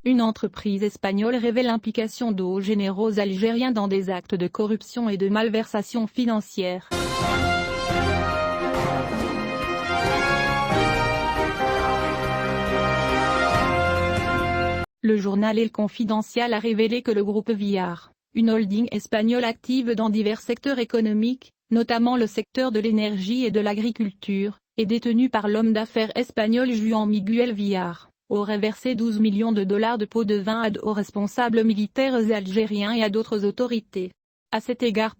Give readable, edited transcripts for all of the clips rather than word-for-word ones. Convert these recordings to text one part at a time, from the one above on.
Une entreprise espagnole révèle l'implication de hauts généraux algériens dans des actes de corruption et de malversation financière. Le journal El Confidencial a révélé que le groupe Villar, une holding espagnole active dans divers secteurs économiques, notamment le secteur de l'énergie et de l'agriculture, est détenu par l'homme d'affaires espagnol Juan Miguel Villar, aurait versé 12 millions de dollars de pots de vin à de hauts responsables militaires algériens et à d'autres autorités. À cet égard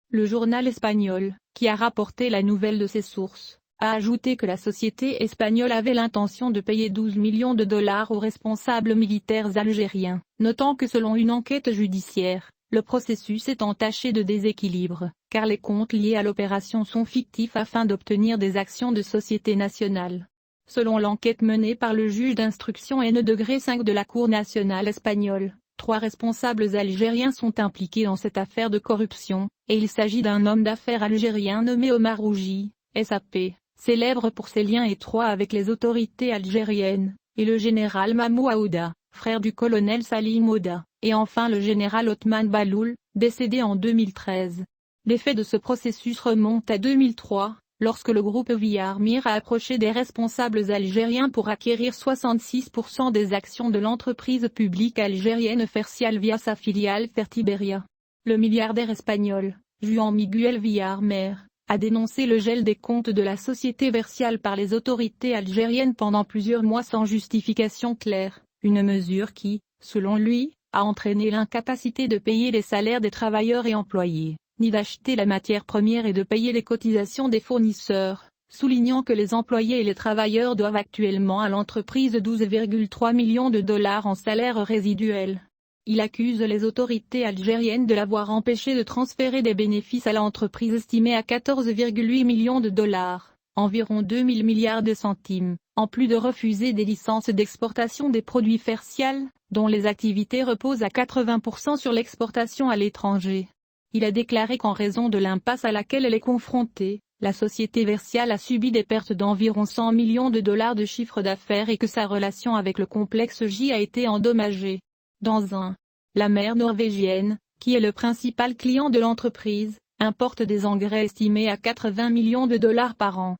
le journal espagnol, qui a rapporté la nouvelle de ses sources, a ajouté que la société espagnole avait l'intention de payer 12 millions de dollars aux responsables militaires algériens, notant que selon une enquête judiciaire, le processus est entaché de déséquilibre, car les comptes liés à l'opération sont fictifs afin d'obtenir des actions de société nationale. Selon l'enquête menée par le juge d'instruction N-5 de la Cour nationale espagnole, 3 responsables algériens sont impliqués dans cette affaire de corruption, et il s'agit d'un homme d'affaires algérien nommé Omar Rougi, SAP, célèbre pour ses liens étroits avec les autorités algériennes, et le général Mamou Aouda, frère du colonel Salim Aouda, et enfin le général Othman Baloul, décédé en 2013. Les faits de ce processus remontent à 2003, lorsque le groupe Villar Mir a approché des responsables algériens pour acquérir 66% des actions de l'entreprise publique algérienne Fercial via sa filiale Fertiberia. Le milliardaire espagnol, Juan Miguel Villar Mir, a dénoncé le gel des comptes de la société Fercial par les autorités algériennes pendant plusieurs mois sans justification claire, une mesure qui, selon lui, a entraîné l'incapacité de payer les salaires des travailleurs et employés, ni d'acheter la matière première et de payer les cotisations des fournisseurs, soulignant que les employés et les travailleurs doivent actuellement à l'entreprise 12,3 millions de dollars en salaires résiduels. Il accuse les autorités algériennes de l'avoir empêché de transférer des bénéfices à l'entreprise estimés à 14,8 millions de dollars, environ 2000 milliards de centimes, en plus de refuser des licences d'exportation des produits Fercial, dont les activités reposent à 80% sur l'exportation à l'étranger. Il a déclaré qu'en raison de l'impasse à laquelle elle est confrontée, la société Fercial a subi des pertes d'environ 100 millions de dollars de chiffre d'affaires et que sa relation avec le complexe J a été endommagée. La mer norvégienne, qui est le principal client de l'entreprise, importe des engrais estimés à 80 millions de dollars par an.